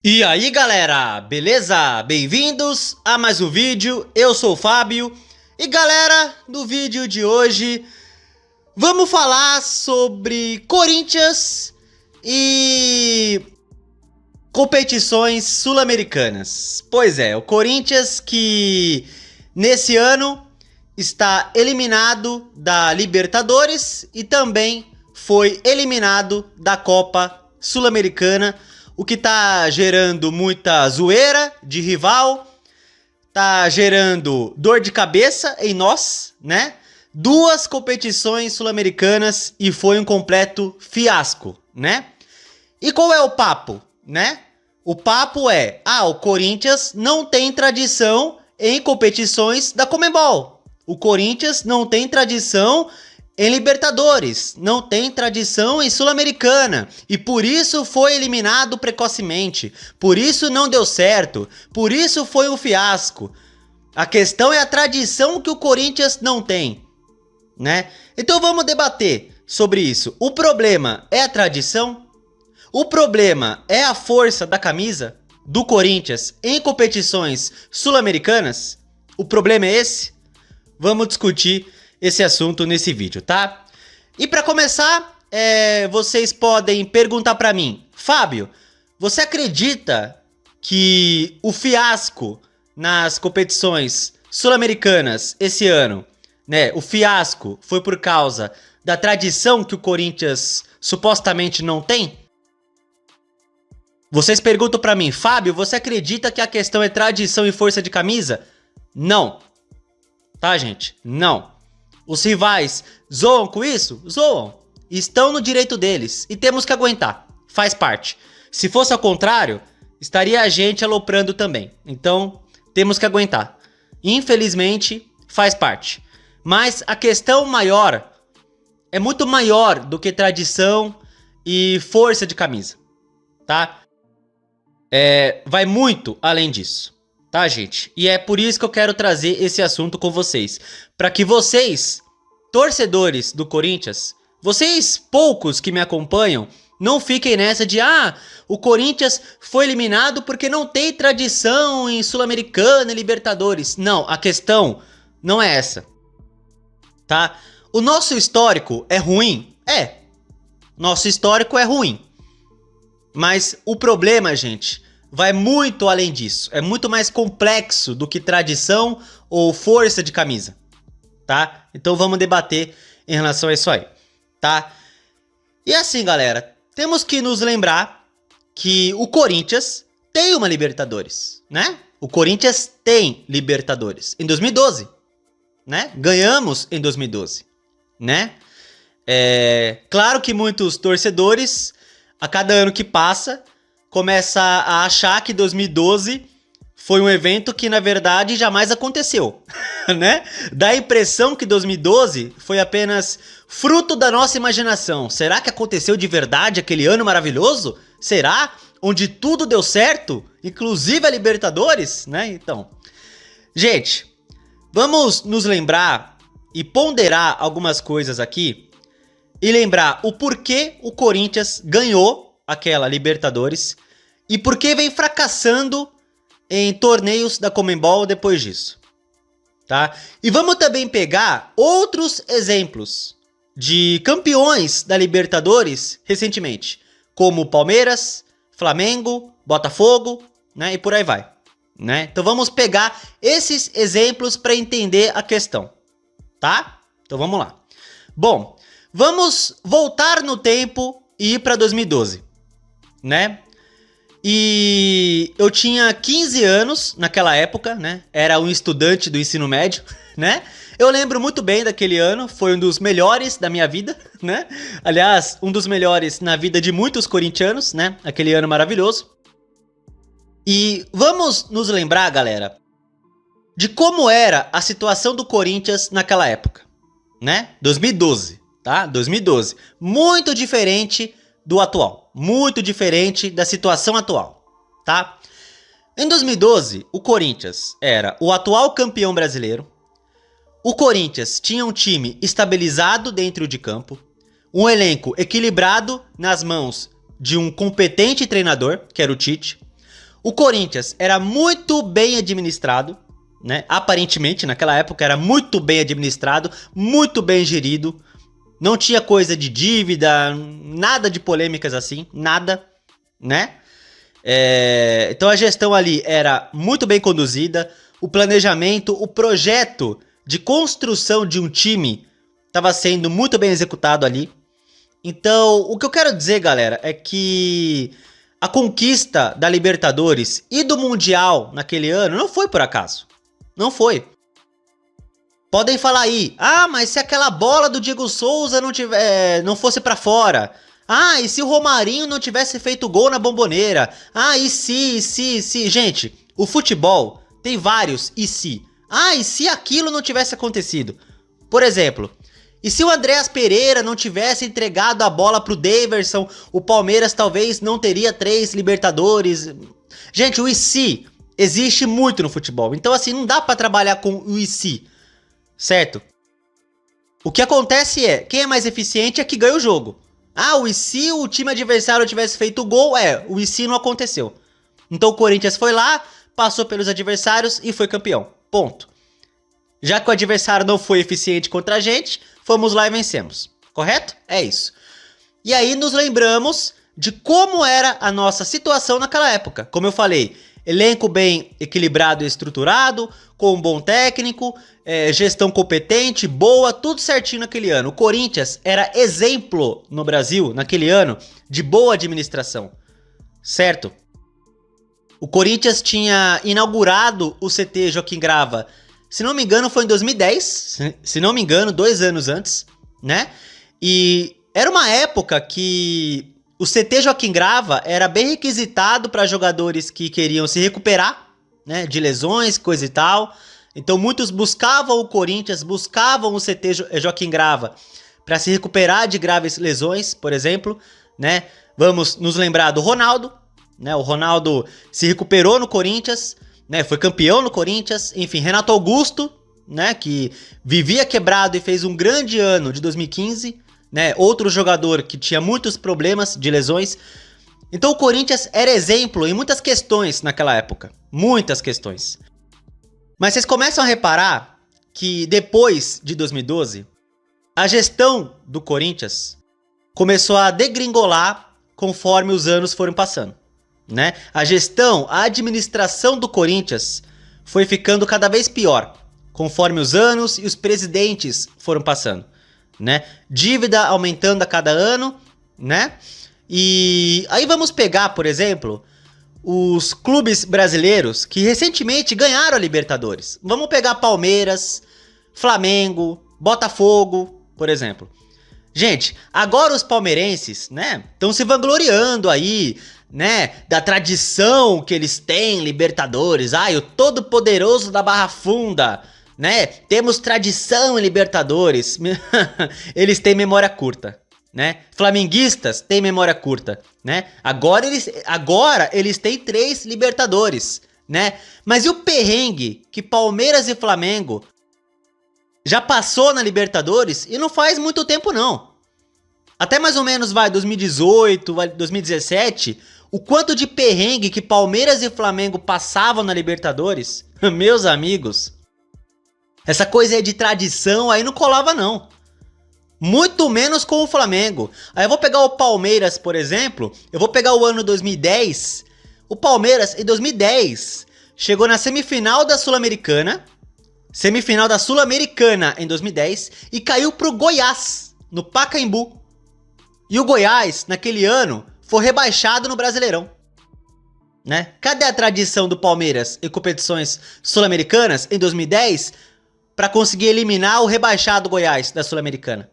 E aí galera, beleza? Bem-vindos a mais um vídeo, eu sou o Fábio. E galera, no vídeo de hoje vamos falar sobre Corinthians e competições sul-americanas. Pois é, o Corinthians que nesse ano está eliminado da Libertadores e também foi eliminado da Copa Sul-Americana, o que tá gerando muita zoeira de rival, tá gerando dor de cabeça em nós, né? Duas competições sul-americanas e foi um completo fiasco, né? E qual é o papo, né? O papo é, o Corinthians não tem tradição em competições da Conmebol. O Corinthians não tem tradição em Libertadores, não tem tradição em Sul-Americana e por isso foi eliminado precocemente, por isso não deu certo, por isso foi um fiasco. A questão é a tradição que o Corinthians não tem, né? Então vamos debater sobre isso. O problema é a tradição? O problema é a força da camisa do Corinthians em competições sul-americanas? O problema é esse? Vamos discutir esse assunto nesse vídeo, tá? E para começar, vocês podem perguntar para mim, Fábio, você acredita que o fiasco nas competições sul-americanas esse ano, né, o fiasco foi por causa da tradição que o Corinthians supostamente não tem? Vocês perguntam para mim, Fábio, você acredita que a questão é tradição e força de camisa? Não. Tá, gente? Não. Os rivais zoam com isso? Zoam. Estão no direito deles. E temos que aguentar. Faz parte. Se fosse ao contrário, estaria a gente aloprando também. Então, temos que aguentar. Infelizmente, faz parte. Mas a questão maior é muito maior do que tradição e força de camisa. Tá? Vai muito além disso. Tá, gente? E é por isso que eu quero trazer esse assunto com vocês. Para que vocês, torcedores do Corinthians, vocês poucos que me acompanham, não fiquem nessa de o Corinthians foi eliminado porque não tem tradição em Sul-Americana e Libertadores. Não, a questão não é essa. Tá? O nosso histórico é ruim? É. Nosso histórico é ruim. Mas o problema, gente, vai muito além disso, é muito mais complexo do que tradição ou força de camisa, tá? Então vamos debater em relação a isso aí, tá? E assim, galera, temos que nos lembrar que o Corinthians tem uma Libertadores, né? O Corinthians tem Libertadores em 2012, né? Ganhamos em 2012, né? Claro que muitos torcedores, a cada ano que passa, começa a achar que 2012 foi um evento que na verdade jamais aconteceu, né? Dá a impressão que 2012 foi apenas fruto da nossa imaginação. Será que aconteceu de verdade aquele ano maravilhoso? Será? Onde tudo deu certo? Inclusive a Libertadores, né? Então, gente, vamos nos lembrar e ponderar algumas coisas aqui e lembrar o porquê o Corinthians ganhou aquela Libertadores e por que vem fracassando em torneios da Conmebol depois disso, tá? E vamos também pegar outros exemplos de campeões da Libertadores recentemente, como Palmeiras, Flamengo, Botafogo, né? E por aí vai, né? Então vamos pegar esses exemplos para entender a questão, tá? Então vamos lá. Bom, vamos voltar no tempo e ir para 2012. Né? E eu tinha 15 anos naquela época, né? Era um estudante do ensino médio, né? Eu lembro muito bem daquele ano, foi um dos melhores da minha vida, né? Aliás, um dos melhores na vida de muitos corintianos, né? Aquele ano maravilhoso. E vamos nos lembrar, galera, de como era a situação do Corinthians naquela época, né? 2012, tá? 2012. Muito diferente do atual, muito diferente da situação atual, tá? Em 2012, o Corinthians era o atual campeão brasileiro, o Corinthians tinha um time estabilizado dentro de campo, um elenco equilibrado nas mãos de um competente treinador, que era o Tite, O Corinthians era muito bem administrado, né? Aparentemente, naquela época era muito bem administrado, muito bem gerido. Não tinha coisa de dívida, nada de polêmicas assim, nada, né? Então a gestão ali era muito bem conduzida, o planejamento, o projeto de construção de um time estava sendo muito bem executado ali. Então, o que eu quero dizer, galera, é que a conquista da Libertadores e do Mundial naquele ano não foi por acaso. Não foi. Podem falar aí, mas se aquela bola do Diego Souza não fosse pra fora? E se o Romarinho não tivesse feito gol na Bomboneira? E se... Gente, o futebol tem vários e se. E se aquilo não tivesse acontecido? Por exemplo, e se o Andréas Pereira não tivesse entregado a bola pro Daverson, o Palmeiras talvez não teria 3 Libertadores. Gente, o e se existe muito no futebol. Então assim, não dá pra trabalhar com o e se, certo? O que acontece é, quem é mais eficiente é que ganha o jogo. O e se o time adversário tivesse feito o gol? O e se não aconteceu. Então o Corinthians foi lá, passou pelos adversários e foi campeão. Ponto. Já que o adversário não foi eficiente contra a gente, fomos lá e vencemos. Correto? É isso. E aí nos lembramos de como era a nossa situação naquela época. Como eu falei, elenco bem equilibrado e estruturado, com um bom técnico, gestão competente, boa, tudo certinho naquele ano. O Corinthians era exemplo no Brasil, naquele ano, de boa administração, certo? O Corinthians tinha inaugurado o CT Joaquim Grava, se não me engano foi em 2010, se não me engano 2 anos antes, né? E era uma época que o CT Joaquim Grava era bem requisitado para jogadores que queriam se recuperar, né, de lesões, coisa e tal. Então muitos buscavam o Corinthians, buscavam o CT Joaquim Grava para se recuperar de graves lesões, por exemplo, né? Vamos nos lembrar do Ronaldo, né? O Ronaldo se recuperou no Corinthians, né? Foi campeão no Corinthians. Enfim, Renato Augusto, né? Que vivia quebrado e fez um grande ano de 2015, né? Outro jogador que tinha muitos problemas de lesões. Então o Corinthians era exemplo em muitas questões naquela época. Muitas questões. Mas vocês começam a reparar que depois de 2012, a gestão do Corinthians começou a degringolar conforme os anos foram passando, né? A gestão, a administração do Corinthians foi ficando cada vez pior conforme os anos e os presidentes foram passando, né? Dívida aumentando a cada ano, né? E aí vamos pegar, por exemplo, os clubes brasileiros que recentemente ganharam a Libertadores. Vamos pegar Palmeiras, Flamengo, Botafogo, por exemplo. Gente, agora os palmeirenses, né, estão se vangloriando aí, né, da tradição que eles têm, Libertadores. O todo poderoso da Barra Funda, né, temos tradição em Libertadores. Eles têm memória curta, né? Flamenguistas têm memória curta, né? Agora eles têm 3 Libertadores, né? Mas e o perrengue que Palmeiras e Flamengo já passou na Libertadores e não faz muito tempo não. Até mais ou menos 2018, 2017, o quanto de perrengue que Palmeiras e Flamengo passavam na Libertadores, meus amigos. Essa coisa aí de tradição aí não colava não. Muito menos com o Flamengo. Aí eu vou pegar o Palmeiras, por exemplo. Eu vou pegar o ano 2010. O Palmeiras, em 2010, chegou na semifinal da Sul-Americana. Semifinal da Sul-Americana em 2010. E caiu pro Goiás, no Pacaembu. E o Goiás, naquele ano, foi rebaixado no Brasileirão, né? Cadê a tradição do Palmeiras em competições sul-americanas em 2010 para conseguir eliminar o rebaixado Goiás da Sul-Americana?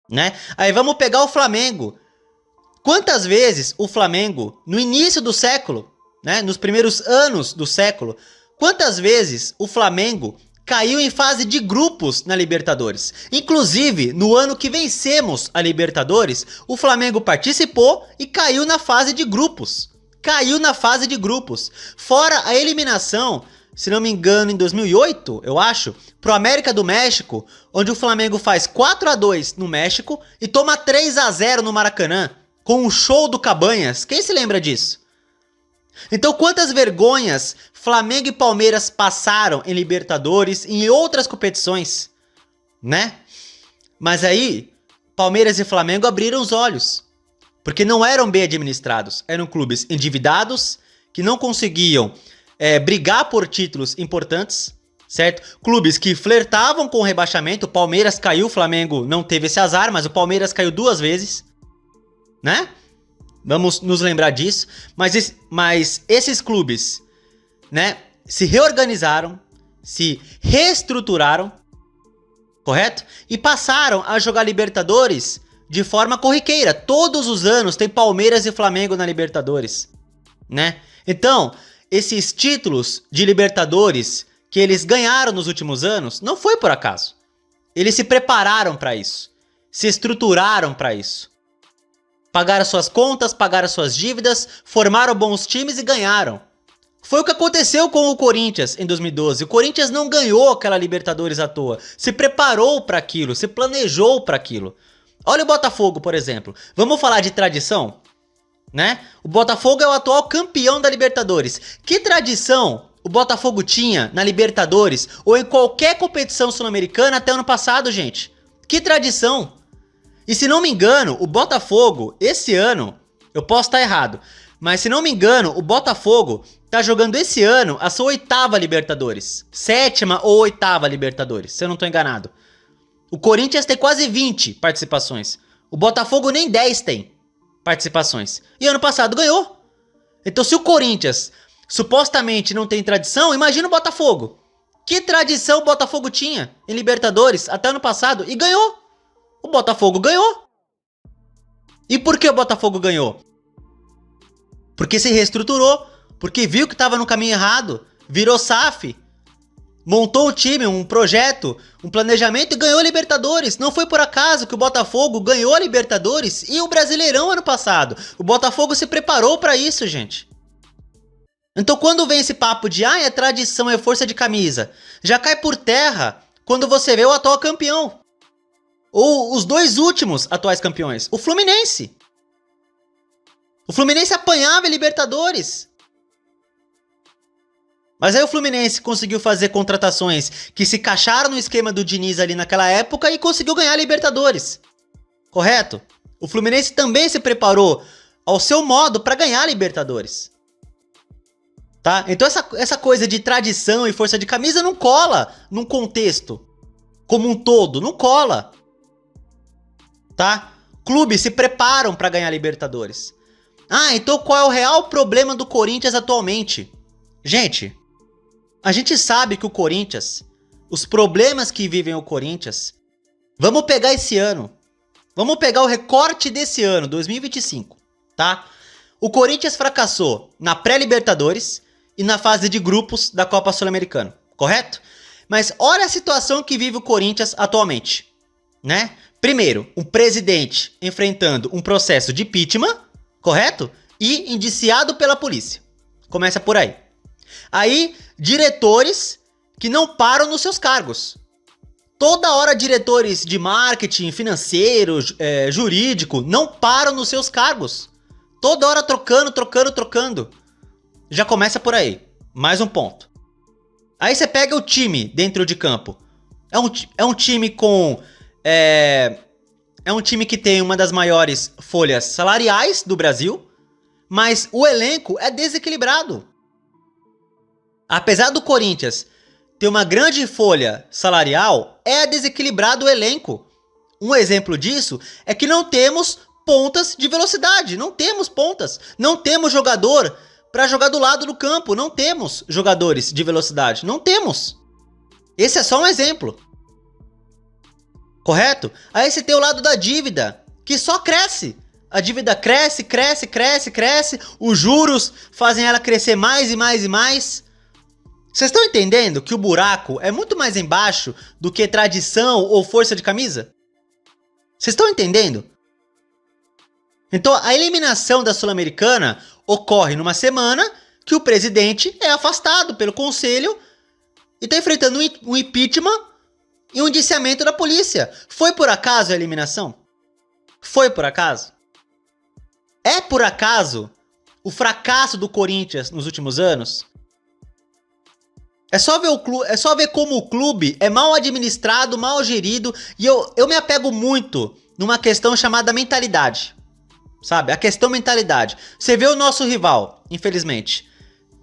Né? Aí vamos pegar o Flamengo. Quantas vezes o Flamengo, no início do século, né, nos primeiros anos do século, quantas vezes o Flamengo caiu em fase de grupos na Libertadores? Inclusive, no ano que vencemos a Libertadores, o Flamengo participou e caiu na fase de grupos. Caiu na fase de grupos. Fora a eliminação, se não me engano, em 2008, eu acho, pro América do México, onde o Flamengo faz 4-2 no México e toma 3-0 no Maracanã, com um show do Cabanhas. Quem se lembra disso? Então quantas vergonhas Flamengo e Palmeiras passaram em Libertadores e em outras competições, né? Mas aí, Palmeiras e Flamengo abriram os olhos, porque não eram bem administrados, eram clubes endividados, que não conseguiam brigar por títulos importantes, certo? Clubes que flertavam com o rebaixamento, o Palmeiras caiu, o Flamengo não teve esse azar, mas o Palmeiras caiu 2 vezes, né? Vamos nos lembrar disso, mas esses clubes, né, se reorganizaram, se reestruturaram, correto? E passaram a jogar Libertadores de forma corriqueira. Todos os anos tem Palmeiras e Flamengo na Libertadores, né? Então, esses títulos de Libertadores que eles ganharam nos últimos anos, não foi por acaso. Eles se prepararam para isso, se estruturaram para isso. Pagaram suas contas, pagaram suas dívidas, formaram bons times e ganharam. Foi o que aconteceu com o Corinthians em 2012. O Corinthians não ganhou aquela Libertadores à toa. Se preparou para aquilo, se planejou para aquilo. Olha o Botafogo, por exemplo. Vamos falar de tradição, né? O Botafogo é o atual campeão da Libertadores. Que tradição o Botafogo tinha na Libertadores ou em qualquer competição sul-americana até ano passado, gente? Que tradição! E se não me engano, o Botafogo, esse ano, eu posso estar errado, mas se não me engano, o Botafogo tá jogando esse ano a sua 8ª Libertadores. 7ª ou 8ª Libertadores, se eu não tô enganado. O Corinthians tem quase 20 participações. O Botafogo nem 10 tem participações. E ano passado ganhou. Então se o Corinthians supostamente não tem tradição, imagina o Botafogo. Que tradição o Botafogo tinha em Libertadores até ano passado e ganhou. O Botafogo ganhou. E por que o Botafogo ganhou? Porque se reestruturou, porque viu que estava no caminho errado, virou SAF, montou um time, um projeto, um planejamento e ganhou a Libertadores. Não foi por acaso que o Botafogo ganhou a Libertadores e o Brasileirão ano passado. O Botafogo se preparou para isso, gente. Então quando vem esse papo de é tradição, é força de camisa, já cai por terra quando você vê o atual campeão. Ou os 2 últimos atuais campeões. O Fluminense. O Fluminense apanhava em Libertadores. Mas aí o Fluminense conseguiu fazer contratações que se encaixaram no esquema do Diniz ali naquela época e conseguiu ganhar a Libertadores. Correto? O Fluminense também se preparou ao seu modo para ganhar a Libertadores. Tá? Então essa coisa de tradição e força de camisa não cola num contexto como um todo. Não cola. Tá? Clubes se preparam para ganhar Libertadores. Então qual é o real problema do Corinthians atualmente? Gente, a gente sabe que o Corinthians, os problemas que vivem o Corinthians, vamos pegar esse ano. Vamos pegar o recorte desse ano, 2025, tá? O Corinthians fracassou na pré-Libertadores e na fase de grupos da Copa Sul-Americana, correto? Mas olha a situação que vive o Corinthians atualmente, né? Primeiro, um presidente enfrentando um processo de impeachment, correto? E indiciado pela polícia. Começa por aí. Aí, diretores que não param nos seus cargos. Toda hora diretores de marketing, financeiro, jurídico, não param nos seus cargos. Toda hora trocando. Já começa por aí. Mais um ponto. Aí você pega o time dentro de campo. É um time com... É um time que tem uma das maiores folhas salariais do Brasil, mas o elenco é desequilibrado. Apesar do Corinthians ter uma grande folha salarial, é desequilibrado o elenco. Um exemplo disso é que não temos pontas de velocidade, não temos pontas, não temos jogador para jogar do lado do campo, não temos jogadores de velocidade, não temos. Esse é só um exemplo. Correto? Aí você tem o lado da dívida, que só cresce. A dívida cresce, os juros fazem ela crescer mais e mais e mais. Vocês estão entendendo que o buraco é muito mais embaixo do que tradição ou força de camisa? Vocês estão entendendo? Então a eliminação da Sul-Americana ocorre numa semana que o presidente é afastado pelo conselho e está enfrentando um impeachment e um indiciamento da polícia. Foi por acaso a eliminação? Foi por acaso? É por acaso o fracasso do Corinthians nos últimos anos? É só ver como o clube é mal administrado, mal gerido, e eu me apego muito numa questão chamada mentalidade. Sabe? A questão mentalidade. Você vê o nosso rival, infelizmente,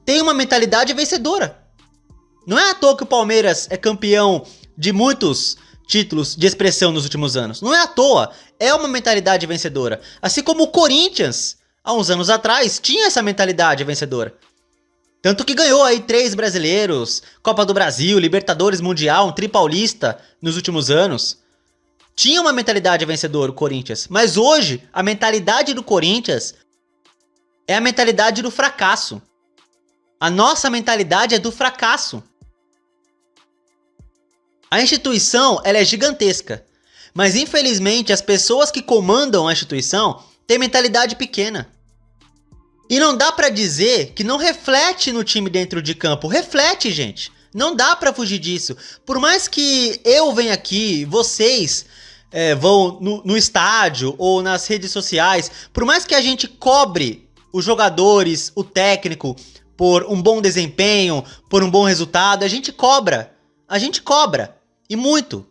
tem uma mentalidade vencedora. Não é à toa que o Palmeiras é campeão de muitos títulos de expressão nos últimos anos. Não é à toa, é uma mentalidade vencedora. Assim como o Corinthians, há uns anos atrás, tinha essa mentalidade vencedora. Tanto que ganhou aí 3 brasileiros, Copa do Brasil, Libertadores, Mundial, um tripaulista nos últimos anos. Tinha uma mentalidade vencedora o Corinthians, mas hoje a mentalidade do Corinthians é a mentalidade do fracasso. A nossa mentalidade é do fracasso. A instituição, ela é gigantesca, mas infelizmente as pessoas que comandam a instituição têm mentalidade pequena. E não dá pra dizer que não reflete no time dentro de campo. Reflete, gente. Não dá pra fugir disso. Por mais que eu venha aqui, vocês vão no estádio ou nas redes sociais, por mais que a gente cobre os jogadores, o técnico, por um bom desempenho, por um bom resultado, a gente cobra. A gente cobra. E muito.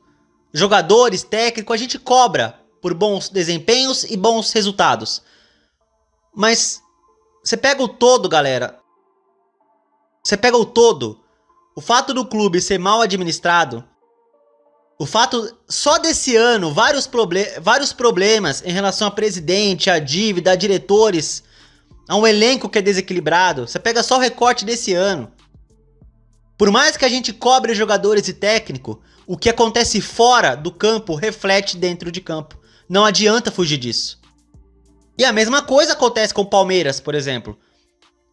Jogadores, técnico, a gente cobra por bons desempenhos e bons resultados. Mas você pega o todo, galera. Você pega o todo. O fato do clube ser mal administrado. O fato, só desse ano, vários problemas em relação a presidente, a dívida, a diretores, a um elenco que é desequilibrado. Você pega só o recorte desse ano. Por mais que a gente cobre jogadores e técnico, o que acontece fora do campo reflete dentro de campo. Não adianta fugir disso. E a mesma coisa acontece com o Palmeiras, por exemplo.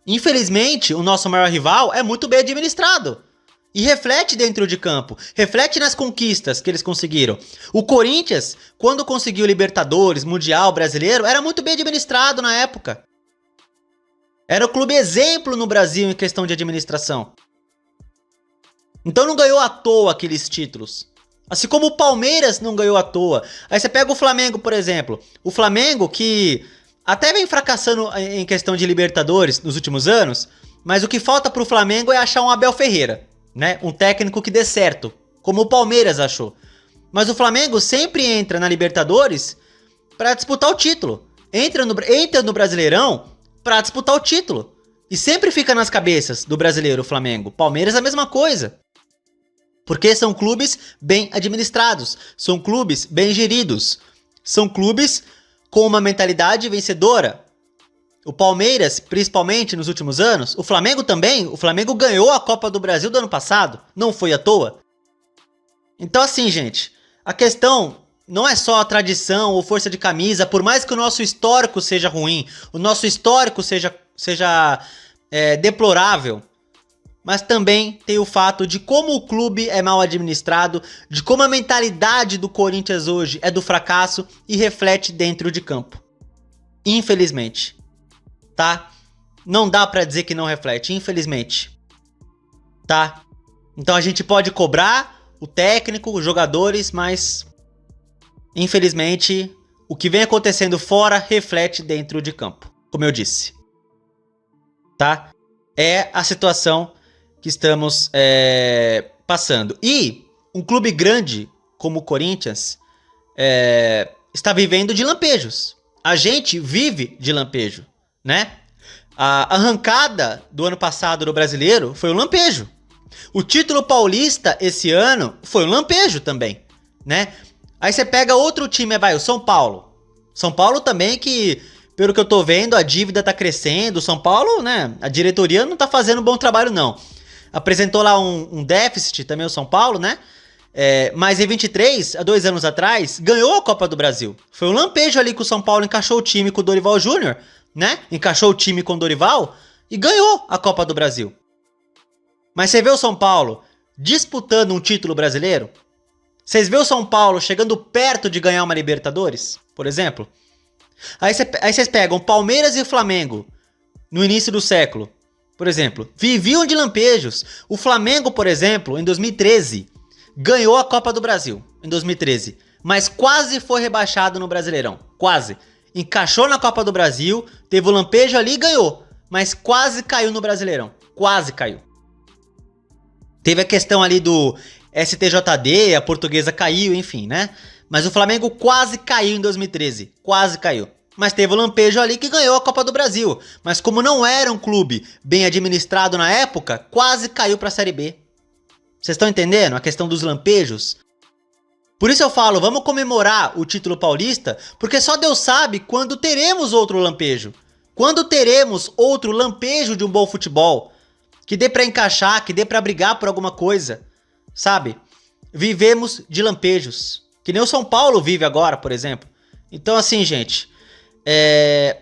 Infelizmente, o nosso maior rival é muito bem administrado. E reflete dentro de campo. Reflete nas conquistas que eles conseguiram. O Corinthians, quando conseguiu Libertadores, Mundial, Brasileiro, era muito bem administrado na época. Era o clube exemplo no Brasil em questão de administração. Então não ganhou à toa aqueles títulos. Assim como o Palmeiras não ganhou à toa. Aí você pega o Flamengo, por exemplo. O Flamengo que até vem fracassando em questão de Libertadores nos últimos anos, mas o que falta pro Flamengo é achar um Abel Ferreira, né? Um técnico que dê certo, como o Palmeiras achou. Mas o Flamengo sempre entra na Libertadores para disputar o título. Entra no Brasileirão para disputar o título. E sempre fica nas cabeças do brasileiro o Flamengo. Palmeiras é a mesma coisa. Porque são clubes bem administrados, são clubes bem geridos, são clubes com uma mentalidade vencedora. O Palmeiras, principalmente nos últimos anos, o Flamengo também, o Flamengo ganhou a Copa do Brasil do ano passado, não foi à toa. Então assim, gente, a questão não é só a tradição ou força de camisa, por mais que o nosso histórico seja ruim, o nosso histórico seja deplorável, mas também tem o fato de como o clube é mal administrado, de como a mentalidade do Corinthians hoje é do fracasso e reflete dentro de campo. Infelizmente. Tá? Não dá pra dizer que não reflete, infelizmente. Tá? Então a gente pode cobrar o técnico, os jogadores, mas infelizmente o que vem acontecendo fora reflete dentro de campo, como eu disse. Tá? É a situação que estamos passando. E um clube grande como o Corinthians está vivendo de lampejos. A gente vive de lampejo, né? A arrancada do ano passado do Brasileiro foi um lampejo. O título paulista esse ano foi um lampejo também, né? Aí você pega outro time, o São Paulo. São Paulo também que, pelo que eu tô vendo, a dívida tá crescendo. O São Paulo, né? A diretoria não tá fazendo um bom trabalho, não. Apresentou lá um déficit também o São Paulo, né? Mas em 23, há 2 anos atrás, ganhou a Copa do Brasil. Foi um lampejo ali que o São Paulo encaixou o time com o Dorival Júnior, né? Encaixou o time com o Dorival e ganhou a Copa do Brasil. Mas você vê o São Paulo disputando um título brasileiro? Vocês vê o São Paulo chegando perto de ganhar uma Libertadores, por exemplo? Aí vocês pegam Palmeiras e Flamengo no início do século. Por exemplo, viviam de lampejos. O Flamengo, por exemplo, em 2013, ganhou a Copa do Brasil, em 2013. Mas quase foi rebaixado no Brasileirão, quase. Encaixou na Copa do Brasil, teve o lampejo ali e ganhou. mas quase caiu no Brasileirão. Quase caiu. Teve a questão ali do STJD, a Portuguesa caiu, enfim, né? Mas o Flamengo quase caiu em 2013. Quase caiu. Mas teve o lampejo ali que ganhou a Copa do Brasil. Mas como não era um clube bem administrado na época, quase caiu para a Série B. Vocês estão entendendo a questão dos lampejos? Por isso eu falo, vamos comemorar o título paulista, porque só Deus sabe quando teremos outro lampejo. Quando teremos outro lampejo de um bom futebol. Que dê pra encaixar, que dê pra brigar por alguma coisa. Sabe? Vivemos de lampejos. Que nem o São Paulo vive agora, por exemplo. Então assim, gente,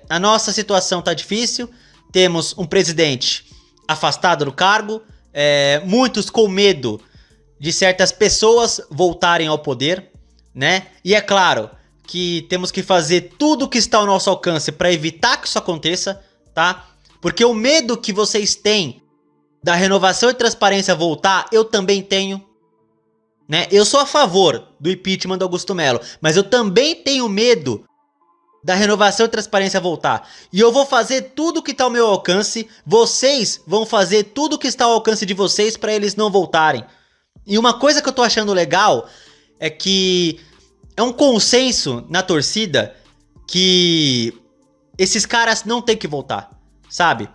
a nossa situação tá difícil. Temos um presidente afastado do cargo. Muitos com medo de certas pessoas voltarem ao poder, né? E é claro que temos que fazer tudo o que está ao nosso alcance para evitar que isso aconteça, tá? Porque o medo que vocês têm da renovação e transparência voltar, eu também tenho, né? Eu sou a favor do impeachment do Augusto Melo, mas eu também tenho medo da renovação e transparência voltar. E eu vou fazer tudo o que está ao meu alcance, vocês vão fazer tudo o que está ao alcance de vocês para eles não voltarem. E uma coisa que eu tô achando legal é que é um consenso na torcida que esses caras não tem que voltar, sabe?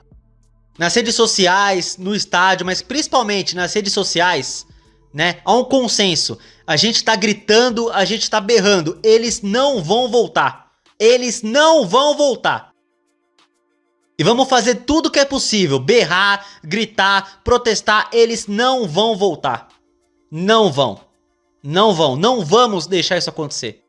Nas redes sociais, no estádio, mas principalmente nas redes sociais, né? Há um consenso. A gente tá gritando, a gente tá berrando. Eles não vão voltar. Eles não vão voltar. E vamos fazer tudo que é possível. Berrar, gritar, protestar. Eles não vão voltar. Não vão. Não vão. Não vamos deixar isso acontecer.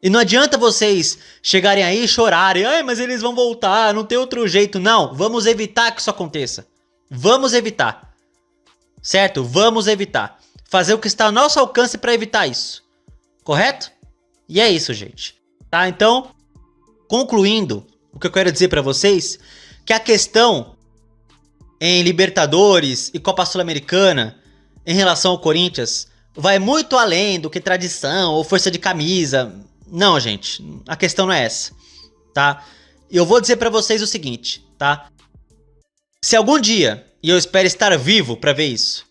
E não adianta vocês chegarem aí e chorarem. Ai, mas eles vão voltar, não tem outro jeito. Não, vamos evitar que isso aconteça. Vamos evitar. Certo? Vamos evitar. Fazer o que está ao nosso alcance para evitar isso. Correto? E é isso, gente. Tá? Então, concluindo, o que eu quero dizer para vocês, que a questão em Libertadores e Copa Sul-Americana em relação ao Corinthians vai muito além do que tradição ou força de camisa. Não, gente, a questão não é essa, tá? Eu vou dizer pra vocês o seguinte, tá? Se algum dia, e eu espero estar vivo pra ver isso,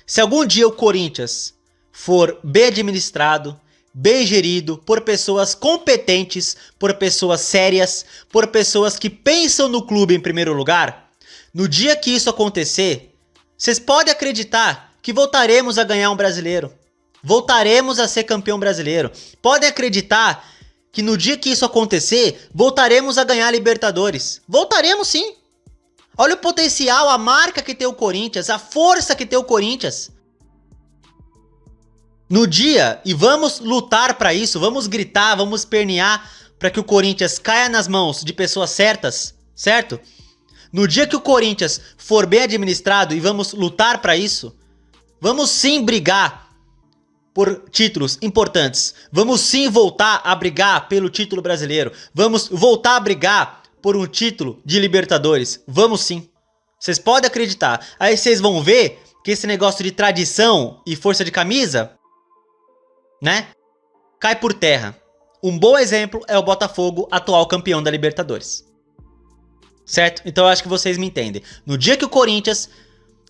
se algum dia o Corinthians for bem administrado, bem gerido, por pessoas competentes, por pessoas sérias, por pessoas que pensam no clube em primeiro lugar, no dia que isso acontecer, vocês podem acreditar que voltaremos a ganhar um brasileiro. Voltaremos a ser campeão brasileiro. Podem acreditar que no dia que isso acontecer, voltaremos a ganhar Libertadores. Voltaremos sim. Olha o potencial, a marca que tem o Corinthians, a força que tem o Corinthians. No dia, e vamos lutar para isso, vamos gritar, vamos espernear para que o Corinthians caia nas mãos de pessoas certas, certo? No dia que o Corinthians for bem administrado e vamos lutar para isso, vamos sim brigar por títulos importantes. Vamos sim voltar a brigar pelo título brasileiro. Vamos voltar a brigar por um título de Libertadores. Vamos sim. Vocês podem acreditar. Aí vocês vão ver que esse negócio de tradição e força de camisa, né, cai por terra. Um bom exemplo é o Botafogo, atual campeão da Libertadores. Certo? Então eu acho que vocês me entendem. No dia que o Corinthians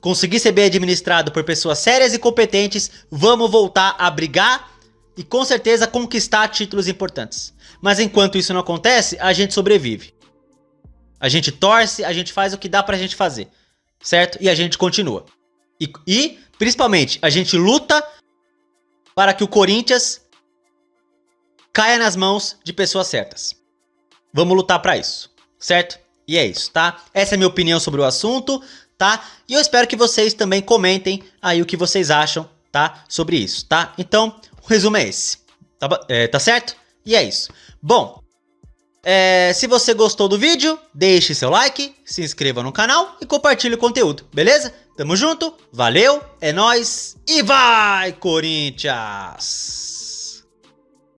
conseguir ser bem administrado por pessoas sérias e competentes, vamos voltar a brigar e com certeza conquistar títulos importantes. Mas enquanto isso não acontece, a gente sobrevive. A gente torce, a gente faz o que dá pra gente fazer, certo? E a gente continua. E principalmente, a gente luta para que o Corinthians caia nas mãos de pessoas certas. Vamos lutar pra isso, certo? E é isso, tá? Essa é a minha opinião sobre o assunto, tá? E eu espero que vocês também comentem aí o que vocês acham, tá? Sobre isso, tá? Então, o resumo é esse, tá certo? E é isso. Bom, se você gostou do vídeo, deixe seu like, se inscreva no canal e compartilhe o conteúdo, beleza? Tamo junto, valeu, é nóis e vai, Corinthians!